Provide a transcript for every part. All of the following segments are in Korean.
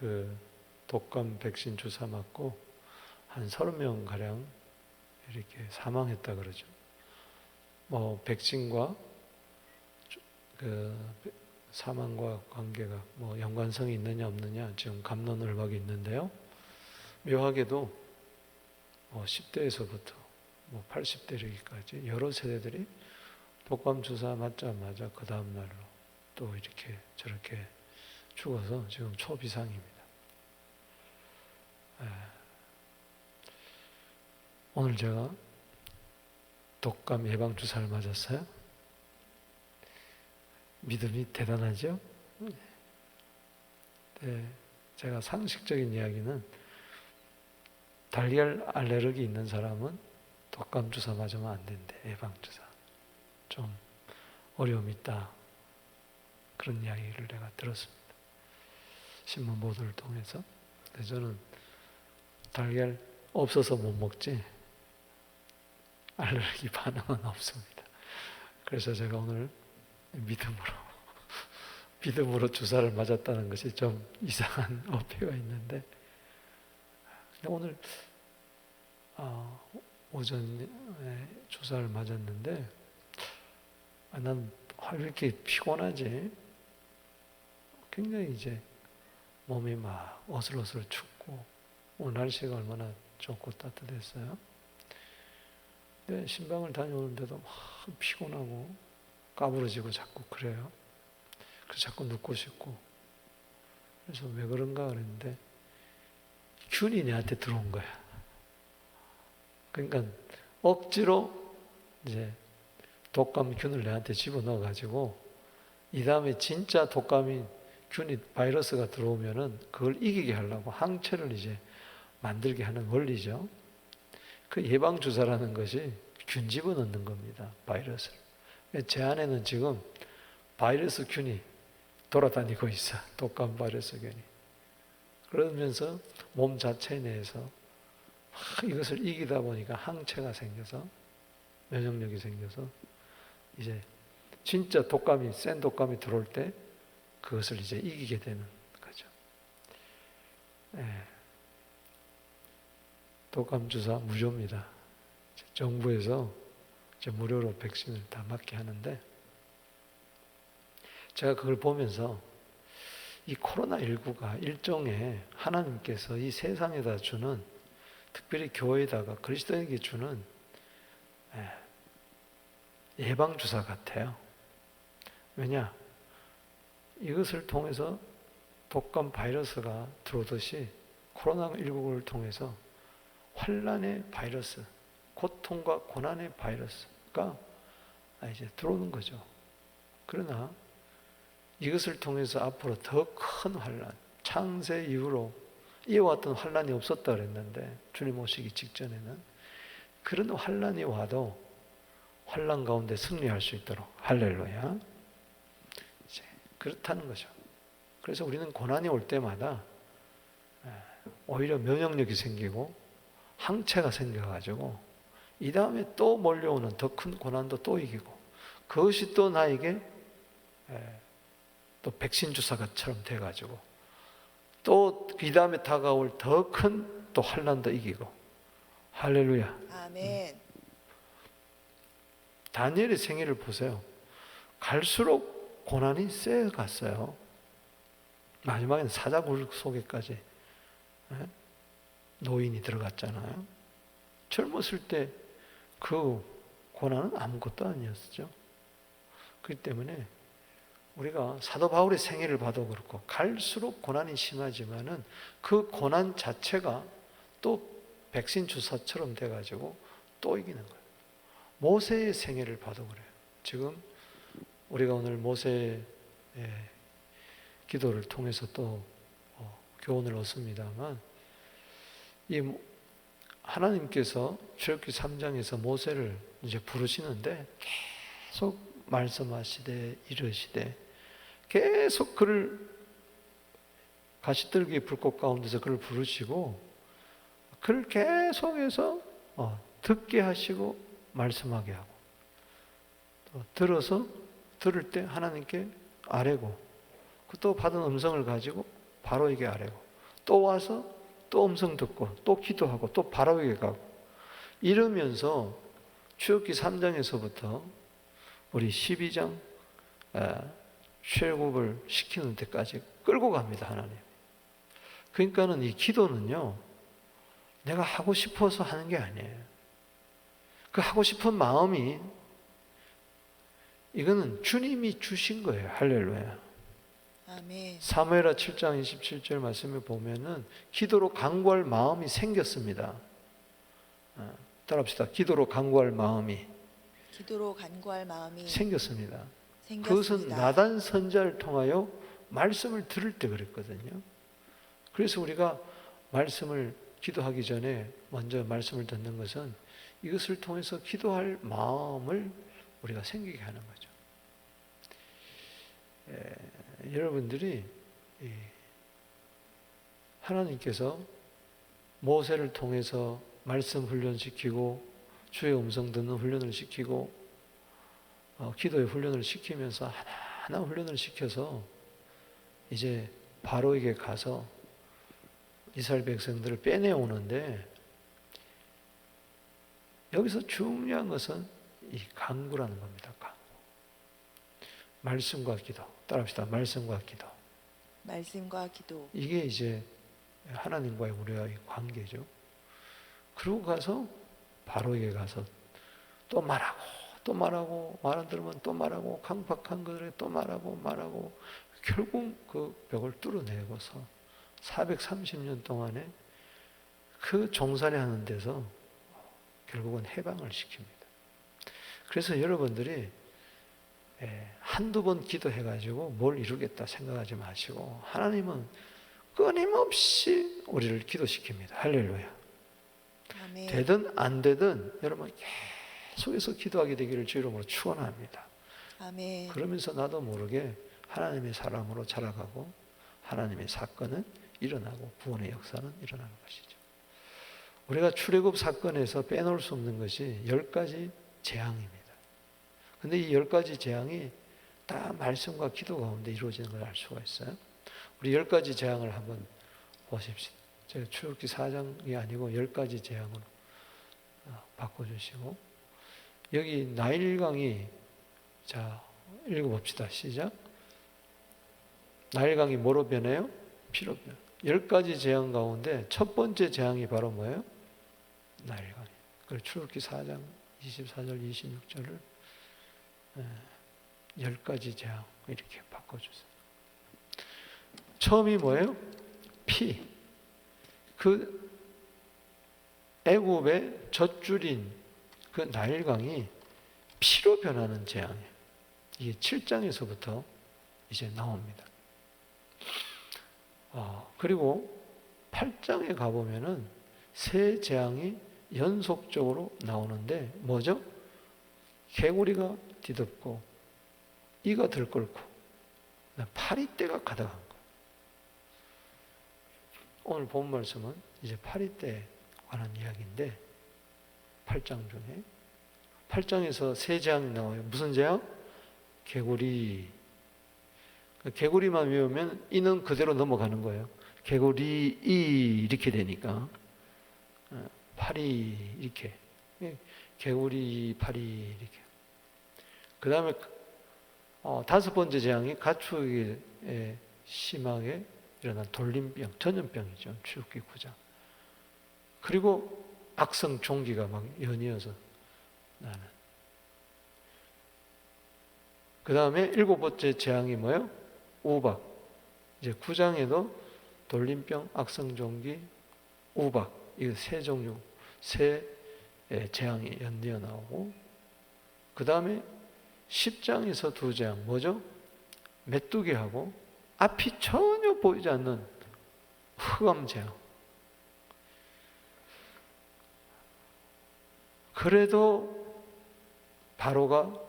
그 독감 백신 주사 맞고 한 30명 가량 이렇게 사망했다 그러죠. 뭐 백신과 그 사망과 관계가 뭐 연관성이 있느냐 없느냐 지금 갑론을박이 있는데요. 묘하게도 10대에서부터 80대 이르기까지 여러 세대들이 독감 주사 맞자마자 그 다음 날로 또 이렇게 저렇게 죽어서 지금 초비상입니다. 오늘 제가 독감 예방 주사를 맞았어요. 믿음이 대단하죠? 네, 제가 상식적인 이야기는 달걀 알레르기 있는 사람은 독감 주사 맞으면 안 된대. 예방 주사 좀 어려움이 있다, 그런 이야기를 내가 들었습니다. 신문 보도를 통해서. 그래서 저는 달걀 없어서 못 먹지 알레르기 반응은 없습니다. 그래서 제가 오늘 믿음으로 주사를 맞았다는 것이 좀 이상한 어폐가 있는데, 오늘 오전에 주사를 맞았는데 난 왜 이렇게 피곤하지? 굉장히 이제 몸이 막 어슬어슬 춥고, 오늘 날씨가 얼마나 좋고 따뜻했어요. 근데 신방을 다녀오는데도 막 피곤하고 까부러지고 자꾸 그래요. 그래서 자꾸 눕고 싶고. 그래서 왜 그런가 그랬는데 균이 내한테 들어온 거야. 그러니까 억지로 이제 독감균을 내한테 집어넣어가지고 이 다음에 진짜 독감이 균이 바이러스가 들어오면은 그걸 이기게 하려고 항체를 이제 만들게 하는 원리죠. 그 예방주사라는 것이 균 집어넣는 겁니다. 바이러스를. 제 안에는 지금 바이러스 균이 돌아다니고 있어. 독감 바이러스 균이. 그러면서 몸 자체 내에서 이것을 이기다 보니까 항체가 생겨서, 면역력이 생겨서 이제 진짜 독감이, 센 독감이 들어올 때 그것을 이제 이기게 되는 거죠. 독감 주사 무료입니다. 정부에서 이제 무료로 백신을 다 맞게 하는데, 제가 그걸 보면서 이 코로나19가 일종의 하나님께서 이 세상에다 주는, 특별히 교회에다가 그리스도인에게 주는 예방주사 같아요. 왜냐? 이것을 통해서 독감 바이러스가 들어오듯이 코로나19를 통해서 환난의 바이러스, 고통과 고난의 바이러스가 이제 들어오는 거죠. 그러나 이것을 통해서 앞으로 더 큰 환난, 창세 이후로 이어왔던 환난이 없었다 그랬는데, 주님 오시기 직전에는 그런 환난이 와도 환난 가운데 승리할 수 있도록, 할렐루야, 이제 그렇다는 거죠. 그래서 우리는 고난이 올 때마다 오히려 면역력이 생기고 항체가 생겨가지고 이 다음에 또 몰려오는 더 큰 고난도 또 이기고, 그것이 또 나에게 또 백신 주사처럼 돼가지고 또 이 다음에 다가올 더 큰 또 환난도 이기고, 할렐루야. 아멘. 다니엘의 생애를 보세요. 갈수록 고난이 세어갔어요. 마지막에는 사자굴 속에까지 노인이 들어갔잖아요. 젊었을 때 그 고난은 아무것도 아니었죠. 그렇기 때문에 우리가 사도 바울의 생애를 봐도 그렇고, 갈수록 고난이 심하지만은 그 고난 자체가 또 백신 주사처럼 돼가지고 또 이기는 거예요. 모세의 생애를 봐도 그래요. 지금 우리가 오늘 모세의 기도를 통해서 또 교훈을 얻습니다만, 이 하나님께서 출애굽기 3장에서 모세를 이제 부르시는데 계속 말씀하시되 이르시되, 계속 그를 가시떨기 불꽃 가운데서 그를 부르시고 그를 계속해서 듣게 하시고 말씀하게 하고, 또 들어서 들을 때 하나님께 아뢰고, 또 받은 음성을 가지고 바로 이게 아뢰고, 또 와서 또 음성 듣고 또 기도하고 또 바로에게 가고 이러면서 출애굽기 3장에서부터 우리 12장 출애굽을 시키는 데까지 끌고 갑니다. 하나님. 그러니까는 이 기도는요, 내가 하고 싶어서 하는 게 아니에요. 그 하고 싶은 마음이 이거는 주님이 주신 거예요. 할렐루야. 아멘. 사무엘하 7장 27절 말씀을 보면은 기도로 간구할 마음이 생겼습니다. 따라합시다. 기도로 간구할 마음이 기도로 간구할 마음이 생겼습니다. 생겼습니다. 그것은 나단 선지자를 통하여 말씀을 들을 때 그랬거든요. 그래서 우리가 말씀을 기도하기 전에 먼저 말씀을 듣는 것은 이것을 통해서 기도할 마음을 우리가 생기게 하는 거죠. 여러분들이 하나님께서 모세를 통해서 말씀 훈련시키고 주의 음성 듣는 훈련을 시키고 기도의 훈련을 시키면서 하나하나 훈련을 시켜서 이제 바로에게 가서 이스라엘 백성들을 빼내오는데 여기서 중요한 것은 이 간구라는 겁니다. 간구. 말씀과 기도. 따라합시다. 말씀과 기도. 말씀과 기도. 이게 이제 하나님과의 우리와의 관계죠. 그러고 가서 바로에게 가서 또 말하고 또 말하고 말 안 들으면 또 말하고 강팍한 것에 또 말하고 결국 그 벽을 뚫어내고서 430년 동안에 그 종살이 하는 데서 결국은 해방을 시킵니다. 그래서 여러분들이 한두 번 기도해가지고 뭘 이루겠다 생각하지 마시고 하나님은 끊임없이 우리를 기도시킵니다. 할렐루야. 아멘. 되든 안 되든 여러분 계속해서 기도하게 되기를 주 이름으로 축원합니다. 아멘. 그러면서 나도 모르게 하나님의 사람으로 자라가고 하나님의 사건은 일어나고 구원의 역사는 일어나는 것이죠. 우리가 출애굽 사건에서 빼놓을 수 없는 것이 10가지 재앙입니다. 근데 이 10가지 재앙이 다 말씀과 기도 가운데 이루어지는 걸 알 수가 있어요. 우리 10가지 재앙을 한번 보십시다. 제가 출애굽기 4장이 아니고 10가지 재앙으로 바꿔주시고 여기 나일강이 자 읽어봅시다. 시작. 나일강이 뭐로 변해요? 피로 변해요. 10가지 재앙 가운데 첫 번째 재앙이 바로 뭐예요? 나일강이. 그래서 출애굽기 4장 24절 26절을 10가지 재앙 이렇게 바꿔주세요. 처음이 뭐예요? 피. 그 애굽의 젖줄인 그 나일강이 피로 변하는 재앙이에요. 이게 7장에서부터 이제 나옵니다. 그리고 8장에 가보면은 세 재앙이 연속적으로 나오는데 뭐죠? 개구리가 뒤덮고 이가 들끓고 파리떼가 가득한 거예요. 오늘 본 말씀은 이제 파리떼에 관한 이야기인데 8장 중에 8장에서 세 재앙이 나와요. 무슨 재앙? 개구리. 개구리만 외우면 이는 그대로 넘어가는 거예요. 개구리 이 이렇게 되니까 파리 이렇게 개구리 파리 이렇게. 그 다음에 다섯 번째 재앙이 가축에 심하게 일어난 돌림병, 전염병이죠. 출애굽기 9장. 그리고 악성 종기가 막 연이어서 나는. 그 다음에 일곱 번째 재앙이 뭐예요? 우박. 이제 9장에도 돌림병, 악성 종기, 우박. 이거 세 종류, 세 재앙이 연이어 나오고. 그 다음에 10장에서 두 재앙. 뭐죠? 메뚜기하고 앞이 전혀 보이지 않는 흑암 재앙. 그래도 바로가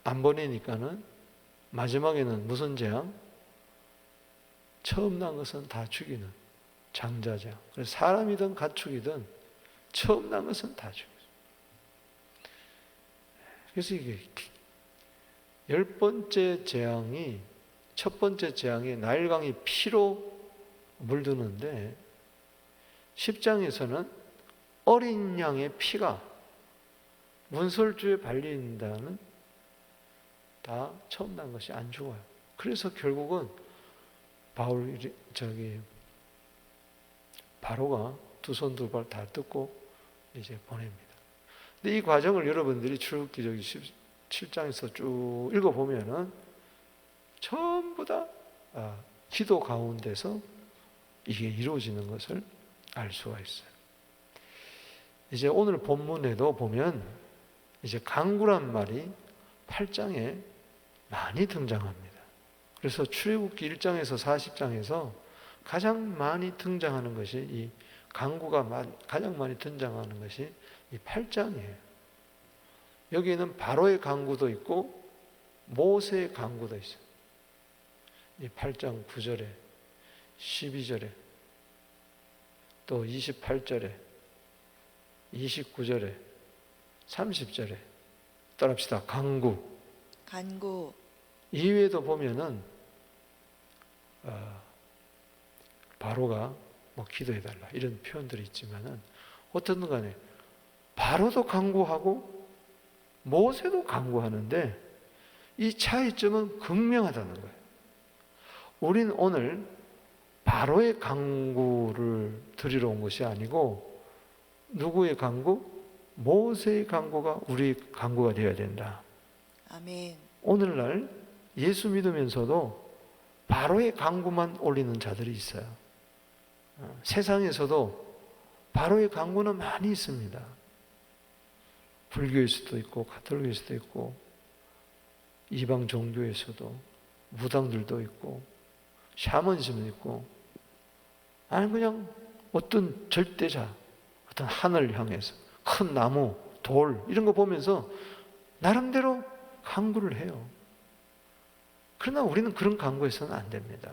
안 보내니까는 마지막에는 무슨 재앙? 처음 난 것은 다 죽이는 장자 재앙. 그래서 사람이든 가축이든 처음 난 것은 다 죽여요. 그래서 이게 10번째 재앙이 첫 번째 재앙이 나일강이 피로 물드는데 10장에서는 어린 양의 피가 문설주에 발린다는 다 처음 난 것이 안 죽어요. 그래서 결국은 바로가 두 손 두 발 다 뜯고 이제 보냅니다. 근데 이 과정을 여러분들이 출애굽기 17장에서 쭉 읽어보면은 전부 다 기도 가운데서 이게 이루어지는 것을 알 수가 있어요. 이제 오늘 본문에도 보면 이제 강구란 말이 8장에 많이 등장합니다. 그래서 출애굽기 1장에서 40장에서 가장 많이 등장하는 것이 이 강구가 가장 많이 등장하는 것이 이 8장이에요. 여기에는 바로의 강구도 있고 모세의 강구도 있어요. 이 8장 9절에 12절에 또 28절에 29절에 30절에 따라합시다. 강구. 이외에도 보면은 바로가 뭐 기도해달라 이런 표현들이 있지만은 어떻든 간에 바로도 강구하고 모세도 강구하는데 이 차이점은 극명하다는 거예요. 우린 오늘 바로의 강구를 드리러 온 것이 아니고 누구의 강구? 모세의 강구가 우리 강구가 되어야 된다. 아멘. 오늘날 예수 믿으면서도 바로의 강구만 올리는 자들이 있어요. 세상에서도 바로의 강구는 많이 있습니다. 불교일 수도 있고 가톨릭일 수도 있고 이방 종교에서도 무당들도 있고 샤머니즘도 있고 아니 그냥 어떤 절대자 어떤 하늘을 향해서 큰 나무, 돌 이런 거 보면서 나름대로 강구를 해요. 그러나 우리는 그런 강구에서는 안 됩니다.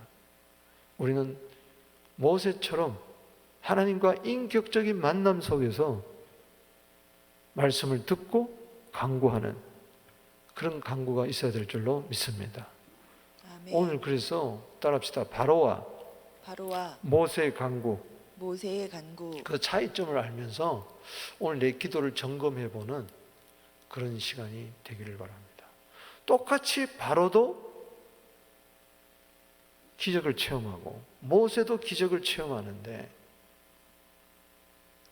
우리는 모세처럼 하나님과 인격적인 만남 속에서 말씀을 듣고 강구하는 그런 강구가 있어야 될 줄로 믿습니다. 아멘. 오늘 그래서 따라합시다. 바로와 모세의 강구 그 차이점을 알면서 오늘 내 기도를 점검해보는 그런 시간이 되기를 바랍니다. 똑같이 바로도 기적을 체험하고 모세도 기적을 체험하는데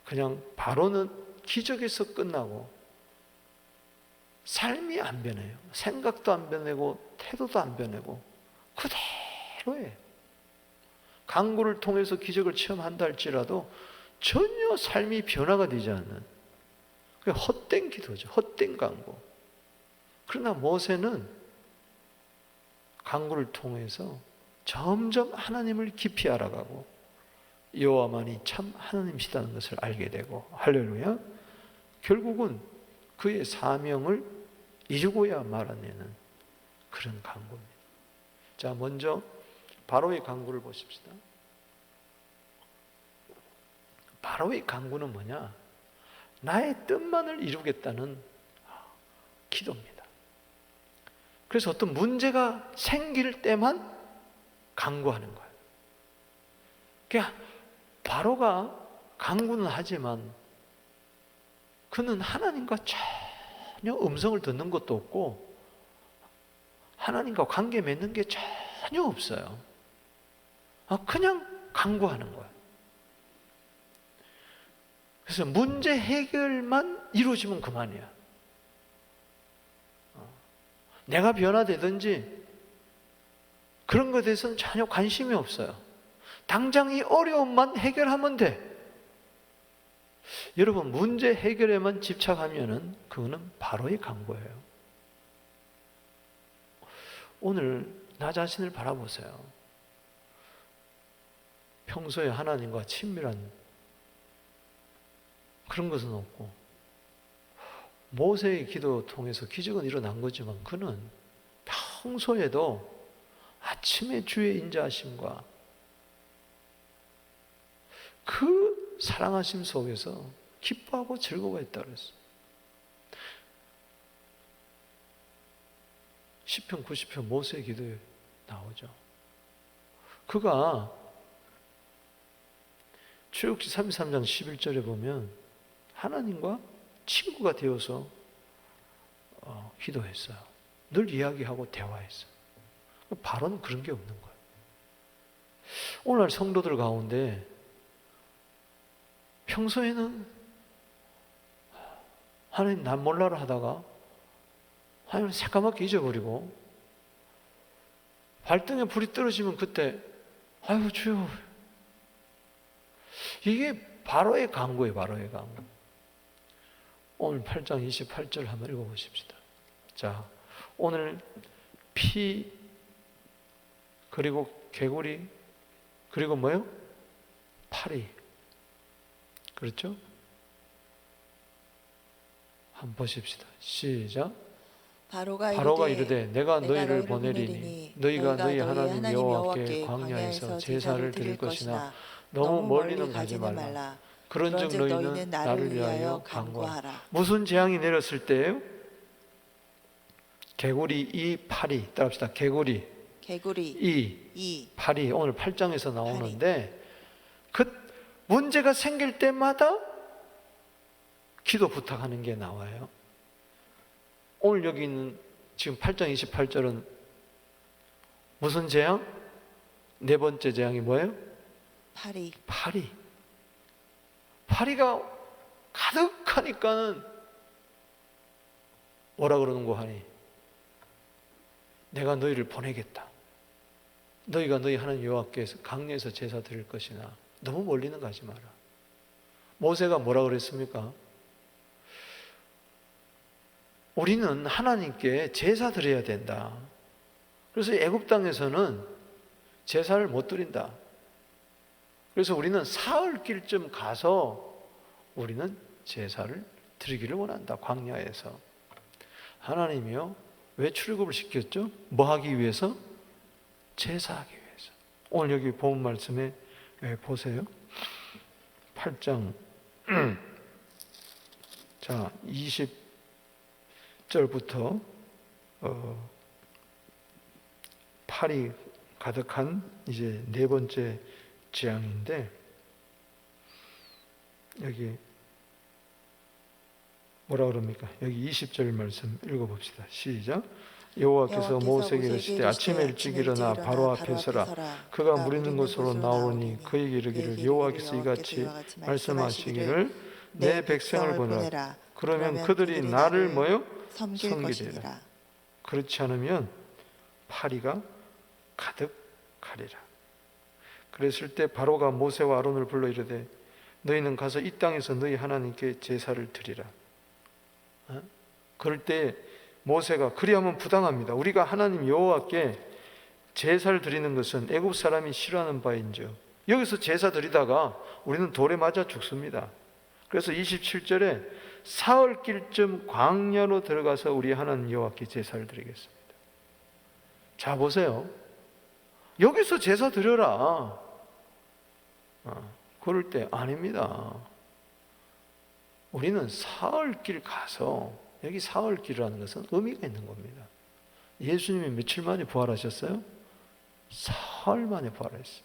그냥 바로는 기적에서 끝나고 삶이 안 변해요. 생각도 안 변하고 태도도 안 변하고 그대로예요. 강구를 통해서 기적을 체험한다 할지라도 전혀 삶이 변화가 되지 않는 헛된 기도죠. 헛된 강구. 그러나 모세는 강구를 통해서 점점 하나님을 깊이 알아가고 여호와만이 참 하나님이시다는 것을 알게 되고 할렐루야. 결국은 그의 사명을 이루고야 말아내는 그런 강구입니다. 자, 먼저 바로의 강구를 보십시다. 바로의 강구는 뭐냐? 나의 뜻만을 이루겠다는 기도입니다. 그래서 어떤 문제가 생길 때만 강구하는 거예요. 그냥 바로가 강구는 하지만 그는 하나님과 전혀 음성을 듣는 것도 없고 하나님과 관계 맺는 게 전혀 없어요. 그냥 강구하는 거예요. 그래서 문제 해결만 이루어지면 그만이야. 내가 변화되든지 그런 것에 대해서는 전혀 관심이 없어요. 당장 이 어려움만 해결하면 돼. 여러분, 문제 해결에만 집착하면은 그거는 바로의 강구예요. 오늘 나 자신을 바라보세요. 평소에 하나님과 친밀한 그런 것은 없고 모세의 기도 통해서 기적은 일어난 거지만 그는 평소에도 아침에 주의 인자하심과 그 사랑하심 속에서 기뻐하고 즐거워했다 그랬어요. 시편 90편 모세의 기도에 나오죠. 그가 출애굽기 33장 11절에 보면 하나님과 친구가 되어서 기도했어요. 늘 이야기하고 대화했어요. 바로는 그런 게 없는 거예요. 오늘날 성도들 가운데 평소에는 하나님 난 몰라라 하다가 하나님을 새까맣게 잊어버리고 발등에 불이 떨어지면 그때 아이고 주여, 이게 바로의 간구예요. 바로의 간구. 오늘 8장 28절 한번 읽어보십시다. 자, 오늘 피 그리고 개구리 그리고 뭐요? 파리. 그렇죠? 한번 보십시다. 시작. 바로가 이르되 내가 너희를 보내리니 너희가 너희 하나님 여호와께 광야에서 제사를 드릴 것이나 너무 멀리는 가지 말라. 그런즉 너희는 나를 위하여 간구하라. 무슨 재앙이 내렸을 때예요? 개구리 이 파리. 따라합시다. 개구리 이 파리. 오늘 8장에서 나오는데 그 문제가 생길 때마다 기도 부탁하는 게 나와요. 오늘 여기 있는 지금 8장 28절은 무슨 재앙? 네 번째 재앙이 뭐예요? 파리가 가득하니까는 뭐라 그러는 거 하니? 내가 너희를 보내겠다. 너희가 너희 하나님 여호와께서 광야에서 제사 드릴 것이나 너무 멀리는 가지 마라. 모세가 뭐라 그랬습니까? 우리는 하나님께 제사 드려야 된다. 그래서 애굽 땅에서는 제사를 못 드린다. 그래서 우리는 사흘길쯤 가서 우리는 제사를 드리기를 원한다. 광야에서. 하나님이요, 왜 출애굽을 시켰죠? 뭐 하기 위해서? 제사하기 위해서. 오늘 여기 본 말씀에 보세요. 8장 자 20절부터 팔이 가득한 이제 네 번째 재앙인데, 여기 뭐라 그럽니까? 여기 20절 말씀 읽어봅시다. 시작. 여호와께서 모세에게 이르시되 아침에 일찍 일어나 바로 앞에 서라. 그가 물 있는 곳으로 나오니 그에게 이르기를 여호와께서 이같이 말씀하시기를 내 백성을 보내라. 그러면 그들이 나를 뭐요? 섬기리라. 그렇지 않으면 파리가 가득하리라. 그랬을 때 바로가 모세와 아론을 불러 이르되 너희는 가서 이 땅에서 너희 하나님께 제사를 드리라. 그럴 때 모세가 그리하면 부당합니다. 우리가 하나님 여호와께 제사를 드리는 것은 애굽 사람이 싫어하는 바인즉 여기서 제사 드리다가 우리는 돌에 맞아 죽습니다. 그래서 27절에 사흘길쯤 광야로 들어가서 우리 하나님 여호와께 제사를 드리겠습니다. 자 보세요. 여기서 제사 드려라. 그럴 때 아닙니다. 우리는 사흘길 가서, 여기 사흘길이라는 것은 의미가 있는 겁니다. 예수님이 며칠 만에 부활하셨어요? 사흘 만에 부활했어요.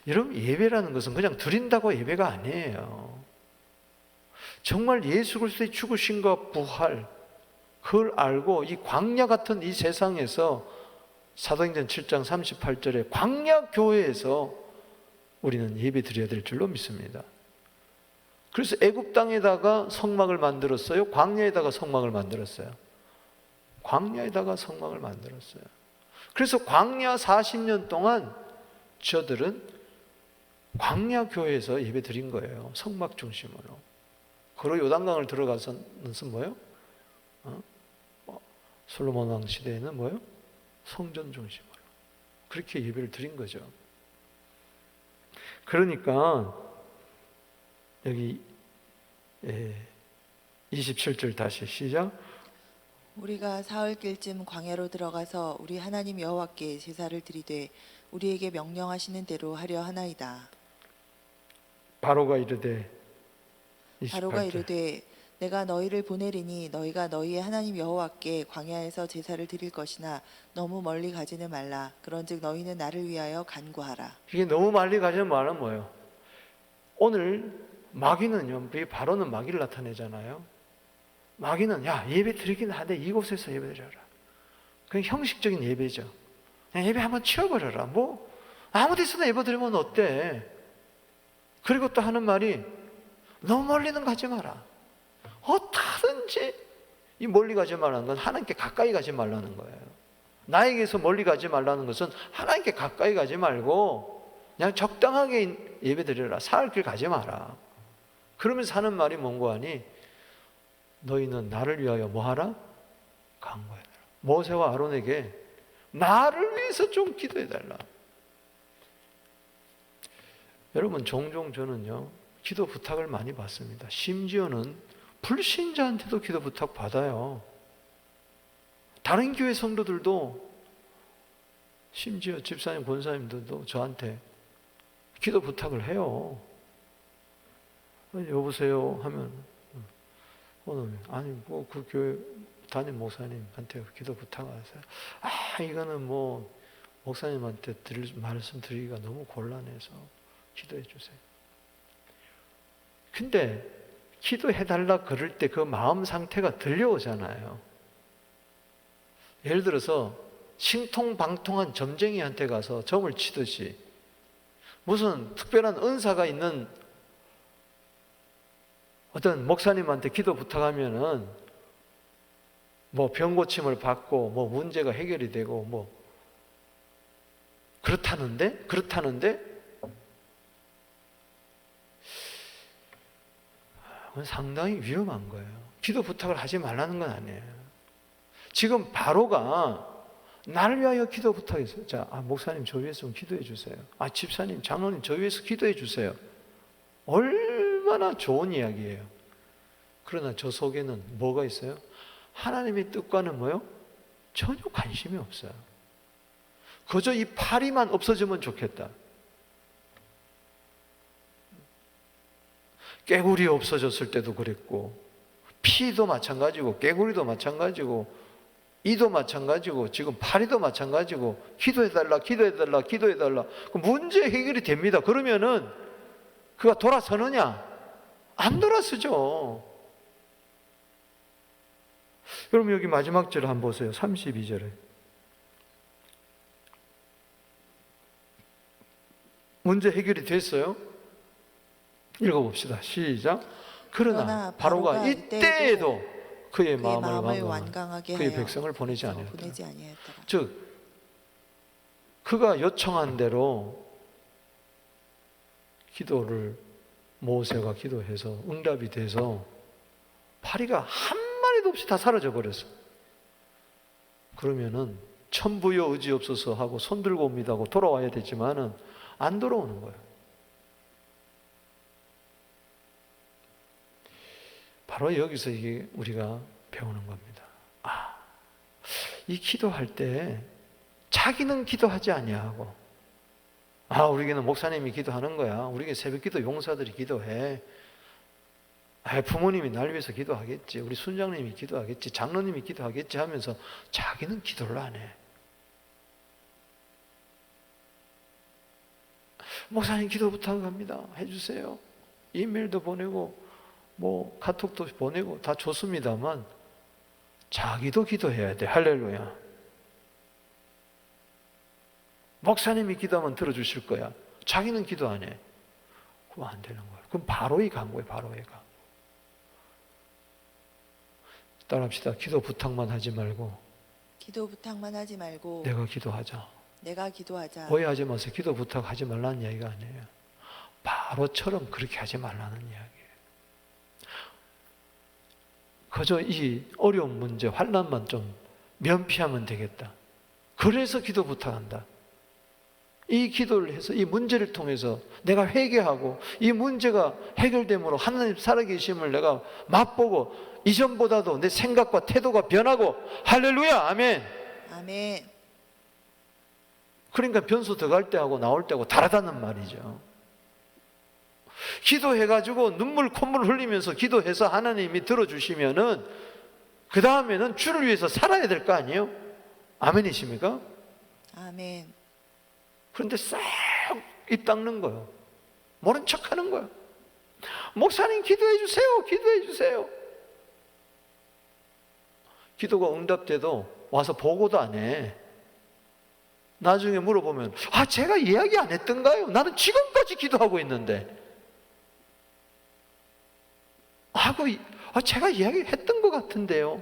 여러분, 예배라는 것은 그냥 드린다고 예배가 아니에요. 정말 예수 그리스도의 죽으심과 부활, 그걸 알고 이 광야 같은 이 세상에서 사도행전 7장 38절에 광야 교회에서 우리는 예배 드려야 될 줄로 믿습니다. 그래서 애굽 땅에다가 성막을 만들었어요? 광야에다가 성막을 만들었어요? 광야에다가 성막을 만들었어요. 그래서 광야 40년 동안 저들은 광야 교회에서 예배 드린 거예요. 성막 중심으로. 그리고 요단강을 들어가서는 뭐예요? 솔로몬 왕 시대에는 뭐예요? 성전 중심으로. 그렇게 예배를 드린 거죠. 그러니까 여기 27절 다시 시작. 우리가 사흘길쯤 광야로 들어가서 우리 하나님 여호와께 제사를 드리되 우리에게 명령하시는 대로 하려 하나이다. 바로가 이르되 내가 너희를 보내리니 너희가 너희의 하나님 여호와께 광야에서 제사를 드릴 것이나 너무 멀리 가지는 말라. 그런즉 너희는 나를 위하여 간구하라. 이게 너무 멀리 가지는 말은 뭐예요? 오늘 마귀는요, 이 바로는 마귀를 나타내잖아요. 마귀는 야, 예배 드리긴 하되 이곳에서 예배 드려라. 그냥 형식적인 예배죠. 그냥 예배 한번 치워버려라. 뭐 아무 데서나 예배 드리면 어때? 그리고 또 하는 말이 너무 멀리는 가지 마라. 어떻게든지 이 멀리 가지 말라는 건 하나님께 가까이 가지 말라는 거예요. 나에게서 멀리 가지 말라는 것은 하나님께 가까이 가지 말고 그냥 적당하게 예배 드려라. 사흘 길 가지 마라. 그러면서 하는 말이 뭔고 하니 너희는 나를 위하여 뭐하라? 간구해라. 모세와 아론에게 나를 위해서 좀 기도해달라. 여러분, 종종 저는요 기도 부탁을 많이 받습니다. 심지어는 불신자한테도 기도 부탁 받아요. 다른 교회 성도들도, 심지어 집사님, 권사님들도 저한테 기도 부탁을 해요. 여보세요 하면 오늘 아니 뭐 그 교회 담임 목사님한테 기도 부탁하세요. 아 이거는 뭐 목사님한테 말씀 드리기가 너무 곤란해서 기도해 주세요. 근데 기도해달라 그럴 때 그 마음 상태가 들려오잖아요. 예를 들어서 신통방통한 점쟁이한테 가서 점을 치듯이 무슨 특별한 은사가 있는 어떤 목사님한테 기도 부탁하면은 뭐 병 고침을 받고 뭐 문제가 해결이 되고 뭐 그렇다는데 그건 상당히 위험한 거예요. 기도 부탁을 하지 말라는 건 아니에요. 지금 바로가 나를 위하여 기도 부탁했어요. 자, 목사님 저 위해서 좀 기도해 주세요. 집사님, 장로님 저 위해서 기도해 주세요. 얼마나 좋은 이야기예요. 그러나 저 속에는 뭐가 있어요? 하나님의 뜻과는 뭐요? 전혀 관심이 없어요. 그저 이 파리만 없어지면 좋겠다. 깨구리 없어졌을 때도 그랬고, 피도 마찬가지고, 깨구리도 마찬가지고, 이도 마찬가지고, 지금 파리도 마찬가지고, 기도해달라, 기도해달라, 기도해달라. 그 문제 해결이 됩니다. 그러면은 그가 돌아서느냐? 안 돌아서죠. 여러분 여기 마지막 절을 한번 보세요. 32절에. 문제 해결이 됐어요? 읽어봅시다. 시작. 그러나 바로가 이때에도 그의 마음을 완강하게 그의 백성을 보내지 아니하였더라. 즉 그가 요청한 대로 기도를 모세가 기도해서 응답이 돼서 파리가 한 마리도 없이 다 사라져 버렸어. 그러면은 천부여 의지없어서 하고 손 들고 옵니다 하고 돌아와야 되지만은 안 돌아오는 거예요. 바로 여기서 이게 우리가 배우는 겁니다. 이 기도할 때 자기는 기도하지 아니하고 우리에게는 목사님이 기도하는 거야. 우리에게 새벽기도 용사들이 기도해. 부모님이 날 위해서 기도하겠지. 우리 순장님이 기도하겠지. 장로님이 기도하겠지 하면서 자기는 기도를 안 해. 목사님 기도 부탁합니다. 해주세요. 이메일도 보내고 뭐 카톡도 보내고 다 좋습니다만 자기도 기도해야 돼. 할렐루야. 목사님이 기도하면 들어주실 거야. 자기는 기도 안 해. 그럼 안 되는 거야. 그럼 바로의 간구예요. 바로의 간구. 따라합시다. 기도 부탁만 하지 말고 기도 부탁만 하지 말고 내가 기도하자. 내가 기도하자. 오해하지 마세요. 기도 부탁하지 말라는 이야기가 아니에요. 바로처럼 그렇게 하지 말라는 이야기예요. 그저 이 어려운 문제, 환난만 좀 면피하면 되겠다. 그래서 기도 부탁한다. 이 기도를 해서 이 문제를 통해서 내가 회개하고 이 문제가 해결됨으로 하나님 살아계심을 내가 맛보고 이전보다도 내 생각과 태도가 변하고 할렐루야 아멘. 아멘. 그러니까 변소 들어갈 때하고 나올 때하고 다르다는 말이죠. 기도해가지고 눈물 콧물 흘리면서 기도해서 하나님이 들어주시면은 그 다음에는 주를 위해서 살아야 될 거 아니에요? 아멘이십니까? 아멘. 그런데 싹 입 닦는 거예요. 모른 척 하는 거예요. 목사님 기도해 주세요. 기도해 주세요. 기도가 응답돼도 와서 보고도 안 해. 나중에 물어보면 제가 이야기 안 했던가요? 나는 지금까지 기도하고 있는데. 제가 이야기했던 것 같은데요.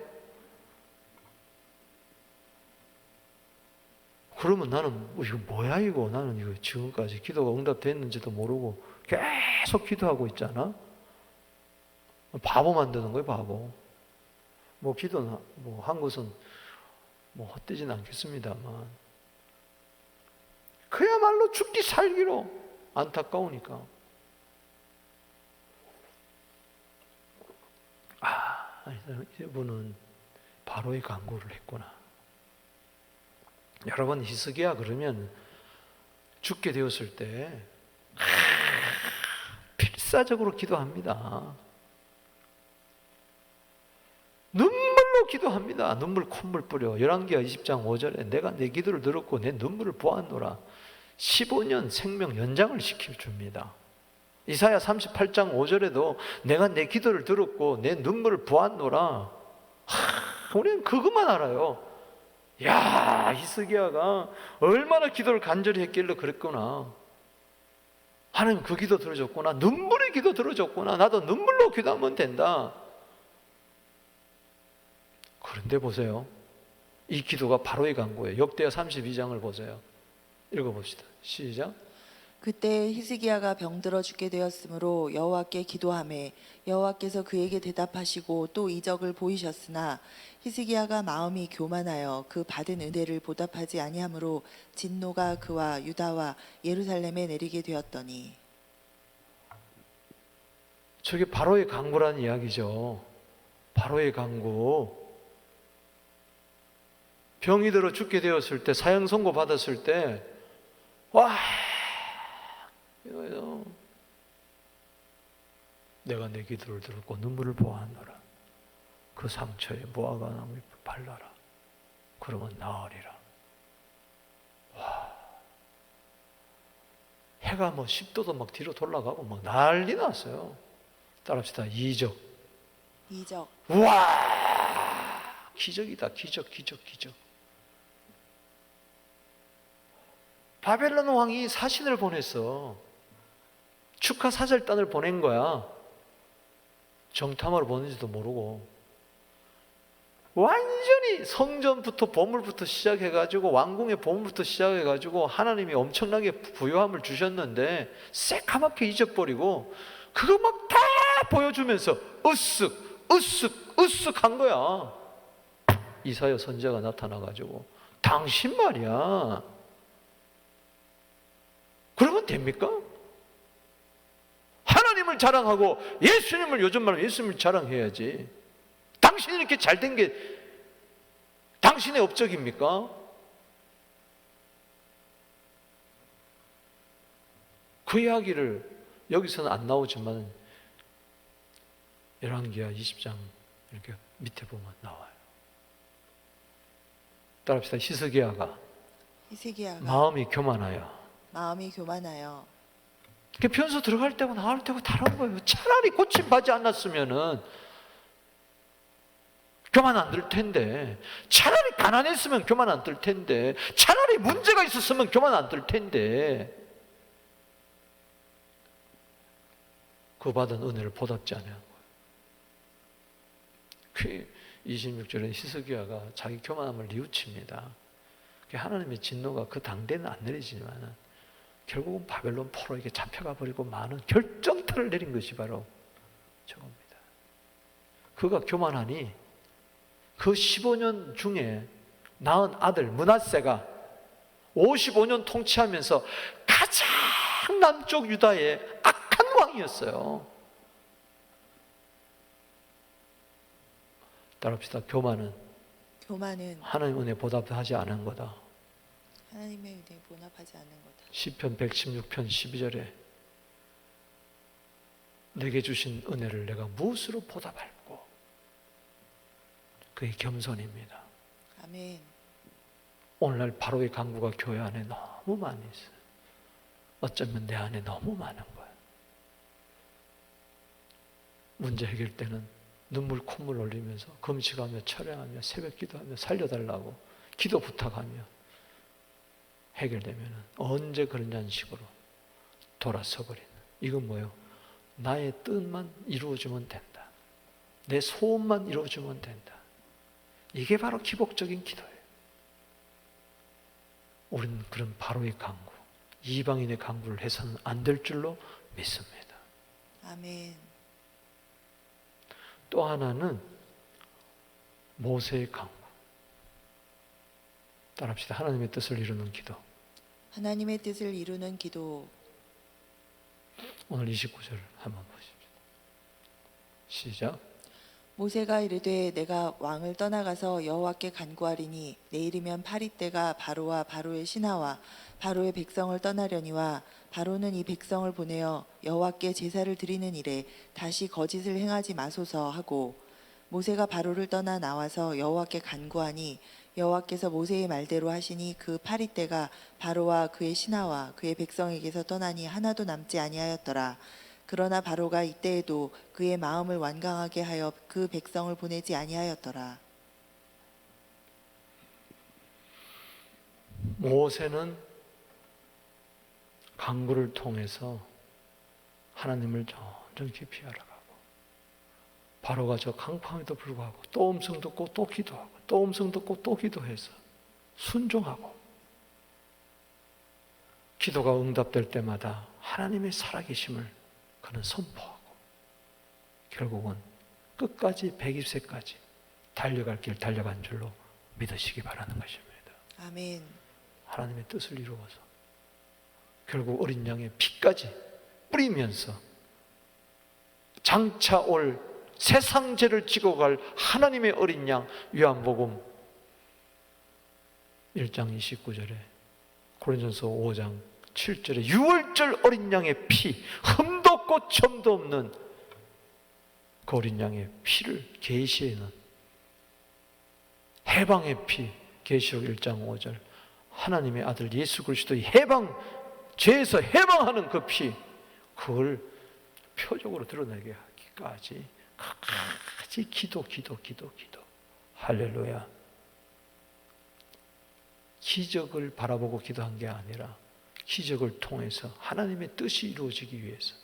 그러면 나는 이거 뭐야 이거. 나는 이거 지금까지 기도가 응답됐는지도 모르고 계속 기도하고 있잖아. 바보 만드는 거예요, 바보. 기도는 한 것은 헛되진 않겠습니다만 그야말로 죽기 살기로 안타까우니까. 이분은 바로의 간구를 했구나. 여러분, 히스기야 그러면 죽게 되었을 때 필사적으로 기도합니다. 눈물로 기도합니다. 눈물 콧물 뿌려. 열왕기하 20장 5절에 내가 내 기도를 들었고 내 눈물을 보았노라. 15년 생명 연장을 시켜줍니다. 이사야 38장 5절에도 내가 내 기도를 들었고 내 눈물을 보았노라. 우리는 그것만 알아요. 야, 히스기야가 얼마나 기도를 간절히 했길래 그랬구나. 하나님 그 기도 들어줬구나. 눈물의 기도 들어줬구나. 나도 눈물로 기도하면 된다. 그런데 보세요. 이 기도가 바로의 간구예요. 역대하 32장을 보세요. 읽어봅시다. 시작. 그때 히스기야가 병들어 죽게 되었으므로 여호와께 기도하매 여호와께서 그에게 대답하시고 또 이적을 보이셨으나 히스기야가 마음이 교만하여 그 받은 은혜를 보답하지 아니하므로 진노가 그와 유다와 예루살렘에 내리게 되었더니. 저게 바로의 간구라는 이야기죠. 바로의 간구. 병이 들어 죽게 되었을 때, 사형 선고 받았을 때, 이거요. 내가 내 기도를 들었고 눈물을 보았노라. 그 상처에 무화과 나무 잎을 발라라. 그러면 나으리라. 해가 10도도 막 뒤로 돌아가고 막 난리 났어요. 따라합시다. 이적. 우와! 기적이다. 기적. 바벨론 왕이 사신을 보냈어. 축하 사절단을 보낸 거야. 정탐하러 보낸지도 모르고. 완전히 성전부터 보물부터 시작해가지고 왕궁의 보물부터 시작해가지고 하나님이 엄청나게 부유함을 주셨는데 새카맣게 잊어버리고 그거 막 다 보여주면서 으쓱 한 거야. 이사야 선지자가 나타나가지고 당신 말이야. 그러면 됩니까? 하나님을 자랑하고 예수님을, 요즘 말로 예수님을 자랑해야지. 당신이 이렇게 잘된 게 당신의 업적입니까? 그 이야기를 여기서는 안 나오지만 열왕기하 20장 이렇게 밑에 보면 나와요. 따라합시다. 히스기야가 마음이 교만하여. 변소 들어갈 때고 나올 때고 다른 거예요. 차라리 고침받지 않았으면은 교만 안 들 텐데, 차라리 가난했으면 교만 안 들 텐데, 차라리 문제가 있었으면 교만 안 들 텐데, 그 받은 은혜를 보답지 않은 거예요. 26절에 히스기야가 자기 교만함을 뉘우칩니다. 하나님의 진노가 그 당대는 안 내리지만 결국은 바벨론 포로에게 잡혀가 버리고 많은 결정타를 내린 것이 바로 저겁니다. 그가 교만하니 그 15년 중에 낳은 아들 므낫세가 55년 통치하면서 가장 남쪽 유다의 악한 왕이었어요. 따라합시다. 교만은 하나님 은혜 보답하지 않은 거다. 하나님의 은혜 보답하지 않는 거다. 시편 116편 12절에 내게 주신 은혜를 내가 무엇으로 보답할꼬? 그게 겸손입니다. 아멘. 오늘날 바로의 간구가 교회 안에 너무 많이 있어요. 어쩌면 내 안에 너무 많은 거예요. 문제 해결 때는 눈물 콧물 흘리면서 금식하며 철야하며 새벽 기도하며 살려달라고 기도 부탁하며 해결되면 언제 그러냐는 식으로 돌아서 버리는, 이건 뭐예요? 나의 뜻만 이루어지면 된다, 내 소원만 이루어지면 된다. 이게 바로 기복적인 기도예요. 우리는 그런 바로의 강구, 이방인의 강구를 해서는 안 될 줄로 믿습니다. 아멘. 또 하나는 모세의 강구. 따라합시다. 하나님의 뜻을 이루는 기도. 하나님의 뜻을 이루는 기도. 오늘 29절 한번 보십시오. 시작. 모세가 이르되 내가 왕을 떠나가서 여호와께 간구하리니 내일이면 파리 때가 바로와 바로의 신하와 바로의 백성을 떠나려니와 바로는 이 백성을 보내어 여호와께 제사를 드리는 일에 다시 거짓을 행하지 마소서 하고, 모세가 바로를 떠나 나와서 여호와께 간구하니 여호와께서 모세의 말대로 하시니 그 파리 때가 바로와 그의 신하와 그의 백성에게서 떠나니 하나도 남지 아니하였더라. 그러나 바로가 이때에도 그의 마음을 완강하게 하여 그 백성을 보내지 아니하였더라. 모세는 강구를 통해서 하나님을 점점 깊이 알아가고, 바로가 저 강팍함에도 불구하고 또 음성 듣고 또 기도하고 또 음성 듣고 또 기도해서 순종하고, 기도가 응답될 때마다 하나님의 살아계심을 그는 선포하고, 결국은 끝까지 120세까지 달려갈 길 달려간 줄로 믿으시기 바라는 것입니다. 아멘. 하나님의 뜻을 이루어서 결국 어린 양의 피까지 뿌리면서 장차 올 세상 죄를 지고 갈 하나님의 어린 양, 요한복음 1장 29절에 고린전서 5장 7절에 유월절 어린 양의 피, 흠도 없고 점도 없는 그 어린 양의 피를 계시에는 해방의 피, 계시록 1장 5절 하나님의 아들 예수 그리스도의 해방, 죄에서 해방하는 그 피, 그걸 표적으로 드러내게 하기까지 끝까지 기도. 할렐루야. 기적을 바라보고 기도한 게 아니라 기적을 통해서 하나님의 뜻이 이루어지기 위해서.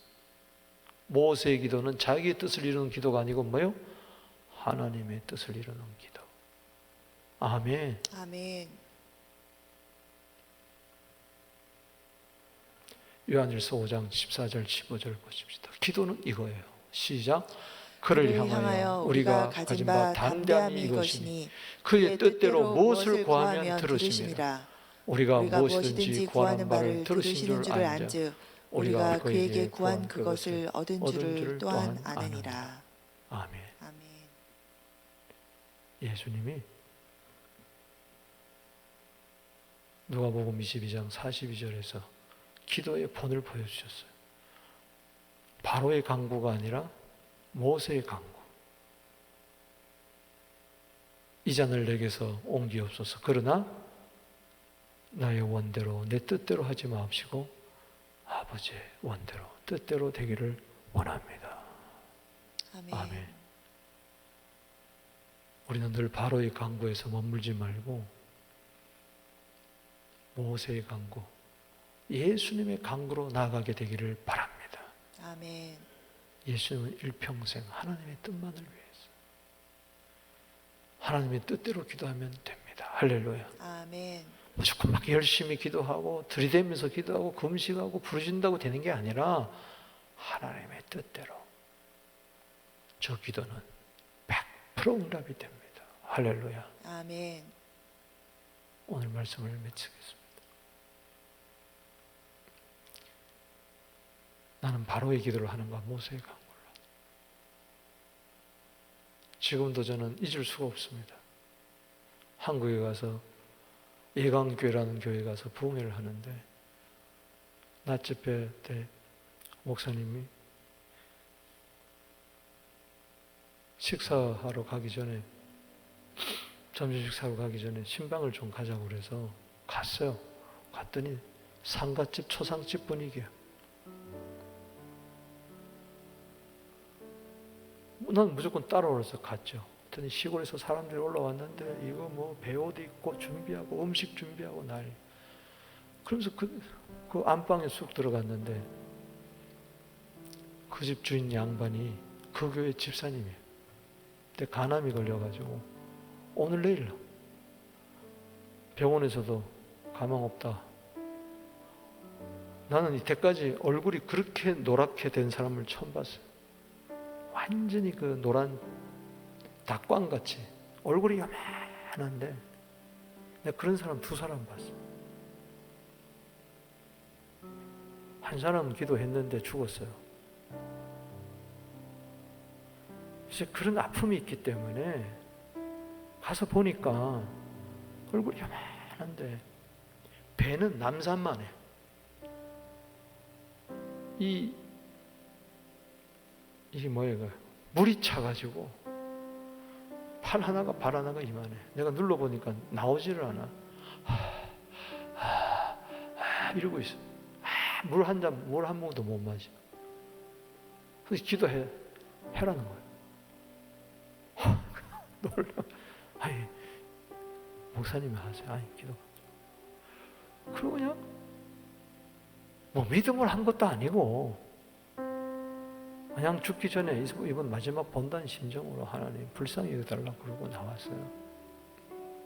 모세의 기도는 자기의 뜻을 이루는 기도가 아니고 뭐요? 하나님의 뜻을 이루는 기도. 아멘. 아멘. 요한일서 5장 14절 15절 보십시다. 기도는 이거예요. 시작. 그를 향하여 우리가 가진 바 담대함이 이것이니 그의 뜻대로 무엇을 구하면 들으심이라. 우리가 무엇이든지 구하는 바를 들으신 줄 안즉 우리가 그에게 구한 그것을 얻은 줄을 또한 아느니라. 아멘. 아멘. 예수님이 누가복음 22장 42절에서 기도의 본을 보여주셨어요. 바로의 강구가 아니라 모세의 강구. 이 잔을 내게서 옮기옵소서. 그러나 나의 원대로 내 뜻대로 하지 마옵시고 아버지의 원대로 뜻대로 되기를 원합니다. 아멘. 아멘. 우리는 늘 바로의 강구에서 머물지 말고 모세의 강구, 예수님의 강구로 나아가게 되기를 바랍니다. 아멘. 예수님은 일평생 하나님의 뜻만을 위해서 하나님의 뜻대로 기도하면 됩니다. 할렐루야. 아멘. 무조건 막 열심히 기도하고 들이대면서 기도하고 금식하고 부르신다고 되는 게 아니라 하나님의 뜻대로 저 기도는 100% 응답이 됩니다. 할렐루야. 아멘. 오늘 말씀을 마치겠습니다. 나는 바로의 기도를 하는가 모세의 강구를. 지금도 저는 잊을 수가 없습니다. 한국에 가서 예강교회라는 교회에 가서 부흥회를 하는데 낮집회 때 목사님이 식사하러 가기 전에, 점심 식사하러 가기 전에 신방을 좀 가자고 그래서 갔어요. 갔더니 상가집 초상집 분위기야. 난 무조건 따라오라서 갔죠. 그랬더니 시골에서 사람들이 올라왔는데 이거 뭐 배옷 입고 준비하고 음식 준비하고 난리. 그러면서 그 안방에 쑥 들어갔는데 그 집 주인 양반이 그 교회 집사님이에요. 근데 간암이 걸려가지고 오늘 내일 병원에서도 가망 없다. 나는 이때까지 얼굴이 그렇게 노랗게 된 사람을 처음 봤어요. 완전히 그 노란 닭광같이 얼굴이 요만한데 내가 그런 사람 두 사람 봤어요. 한 사람은 기도했는데 죽었어요. 이제 그런 아픔이 있기 때문에 가서 보니까 얼굴이 요만한데 배는 남산만 해. 이게 뭐예요? 물이 차가지고 팔 하나가 발 하나가 이만해. 내가 눌러보니까 나오지를 않아. 이러고 있어. 물 한 모금도 못 마셔. 그래서 기도해라는 거예요. 놀라. 아니, 목사님이 하세요. 아니, 기도. 그러고 그냥 뭐 믿음을 한 것도 아니고 그냥 죽기 전에 이번 마지막 본다는 심정으로 하나님 불쌍히 여겨달라고 그러고 나왔어요.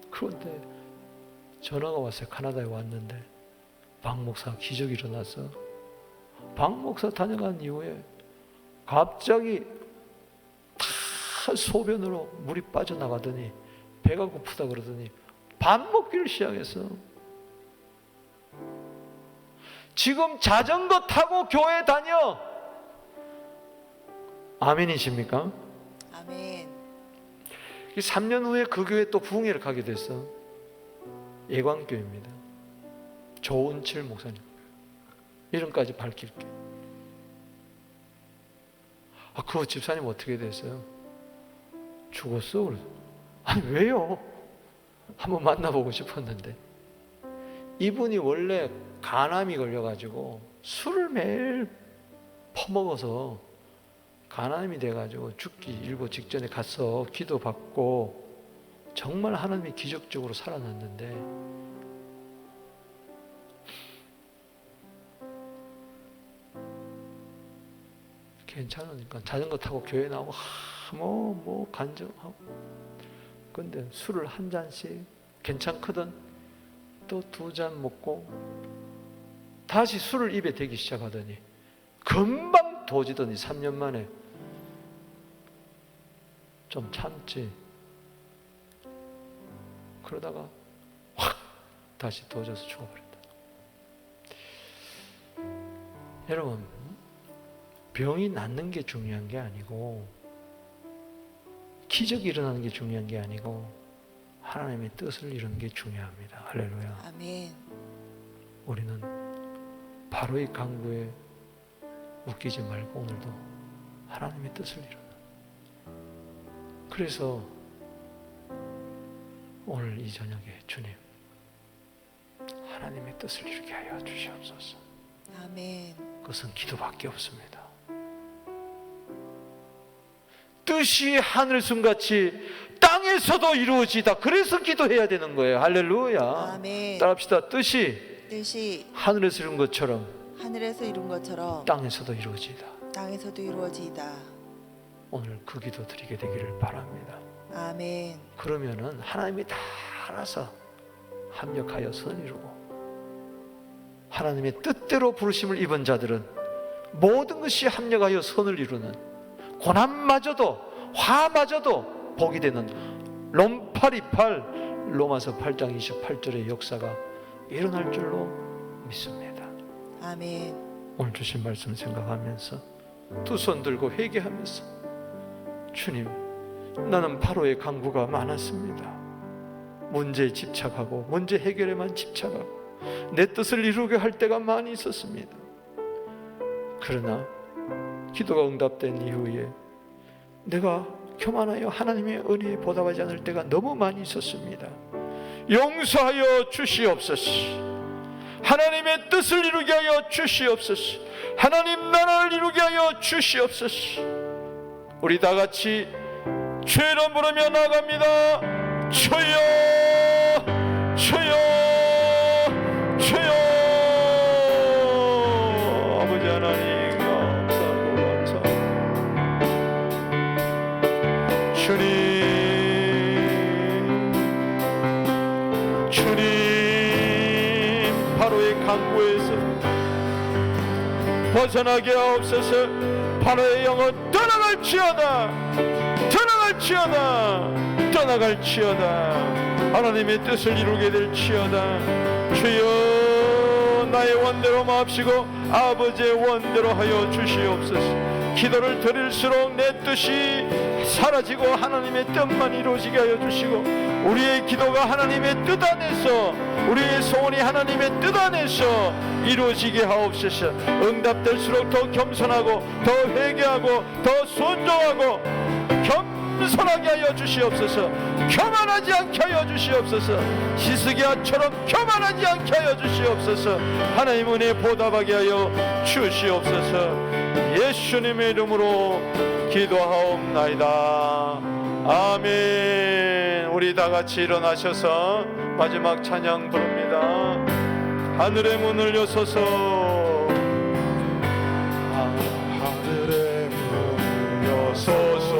그런데 전화가 왔어요. 카나다에 왔는데 박 목사 기적이 일어났어. 박 목사 다녀간 이후에 갑자기 다 소변으로 물이 빠져나가더니 배가 고프다 그러더니 밥 먹기를 시작했어. 지금 자전거 타고 교회 다녀. 아멘이십니까? 아멘. 3년 후에 그 교회 또 부흥회를 가게 됐어. 예광교회입니다. 조은칠 목사님. 이름까지 밝힐게. 그 집사님 어떻게 됐어요? 죽었어? 그래서 아니 왜요? 한번 만나보고 싶었는데 이분이 원래 간암이 걸려가지고 술을 매일 퍼먹어서 간암이 돼가지고 죽기 일보 직전에 가서 기도받고 정말 하나님이 기적적으로 살아났는데 괜찮으니까 자전거 타고 교회 나오고 뭐 간증하고 근데 술을 한 잔씩 괜찮거든 또 2잔 먹고 다시 술을 입에 대기 시작하더니 금방 도지더니 3년 만에 좀 참지 그러다가 확 다시 도져서 죽어버렸다. 여러분 병이 낫는 게 중요한 게 아니고 기적이 일어나는 게 중요한 게 아니고 하나님의 뜻을 이루는 게 중요합니다. 할렐루야. 아멘. 우리는 바로의 강구에 묶이지 말고 오늘도 하나님의 뜻을 이루는 그래서 오늘 이 저녁에 주님 하나님의 뜻을 이루게 하여 주시옵소서. 아멘. 그것은 기도밖에 없습니다. 뜻이 하늘순같이 땅에서도 이루어지다. 그래서 기도해야 되는 거예요. 할렐루야. 아멘. 따라합시다. 뜻이 하늘에서 이룬 것처럼 하늘에서 이룬 것처럼 땅에서도 이루어지다. 땅에서도 이루어지이다. 오늘 그 기도 드리게 되기를 바랍니다. 아멘. 그러면은 하나님이 다 알아서 합력하여 선을 이루고 하나님의 뜻대로 부르심을 입은 자들은 모든 것이 합력하여 선을 이루는 고난마저도 화마저도 복이 되는 롬파리팔 로마서 8장 28절의 역사가 일어날 줄로 믿습니다. 아멘. 오늘 주신 말씀 생각하면서 두 손 들고 회개하면서 주님 나는 바로의 강구가 많았습니다. 문제에 집착하고 문제 해결에만 집착하고 내 뜻을 이루게 할 때가 많이 있었습니다. 그러나 기도가 응답된 이후에 내가 교만하여 하나님의 은혜에 보답하지 않을 때가 너무 많이 있었습니다. 용서하여 주시옵소서. 하나님의 뜻을 이루게 하여 주시옵소서. 하나님 나라를 이루게 하여 주시옵소서. 우리 다 같이 주의 이름 부르며 나갑니다. 주여, 주여, 주여. 아버지 하나님 감사하고 감사합니다. 주님, 바로의 강구에서 벗어나게 하옵소서. 바로의 영은 떠나갈지어다, 떠나갈지어다, 떠나갈지어다. 하나님의 뜻을 이루게 될지어다. 주여, 나의 원대로 마옵시고 아버지의 원대로 하여 주시옵소서. 기도를 드릴수록 내 뜻이 사라지고 하나님의 뜻만 이루어지게 하여 주시고, 우리의 기도가 하나님의 뜻 안에서, 우리의 소원이 하나님의 뜻 안에서 이루어지게 하옵소서. 응답될수록 더 겸손하고 더 회개하고 더 순종하고 겸손하게 하여 주시옵소서. 교만하지 않게 하여 주시옵소서. 히스기야처럼 교만하지 않게 하여 주시옵소서. 하나님 은혜 보답하게 하여 주시옵소서. 예수님의 이름으로 기도하옵나이다. 아멘. 우리 다 같이 일어나셔서 마지막 찬양 부릅니다. 하늘의 문을 여소서. 하늘의 문을 여소서.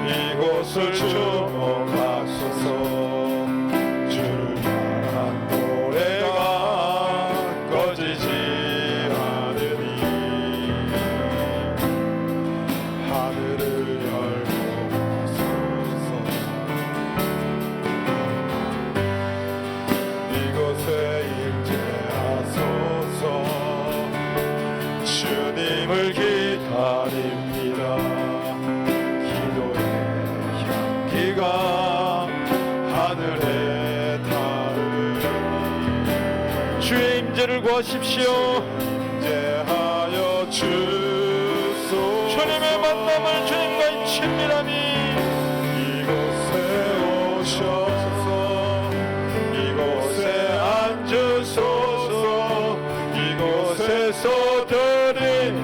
이곳을 주목하소서. 주를 향한 노래가 꺼지지 않으니 하늘을 열고 하소서. 이곳에 임재하소서. 주님을 기다립니다. 하늘에 닿으리. 주의 임재를 구하십시오. 임재하여 주소서. 주님의 만남을, 주님과의 친밀함이 이곳에 오셔서 이곳에 앉으소서. 이곳에서 드리는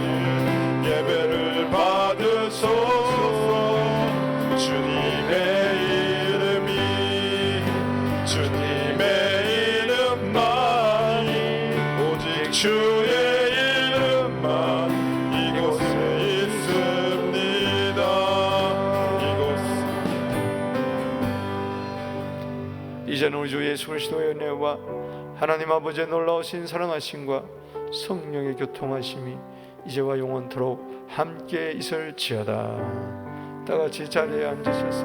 예배를 받으소서. 주님의 주의 이름만 이곳에 있습니다. 이제는 우리 주 예수 그리스도의 은혜와 하나님 아버지의 놀라우신 사랑하심과 성령의 교통하심이 이제와 영원토록 함께 있을지어다. 다 같이 자리에 앉으셔서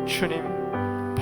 주님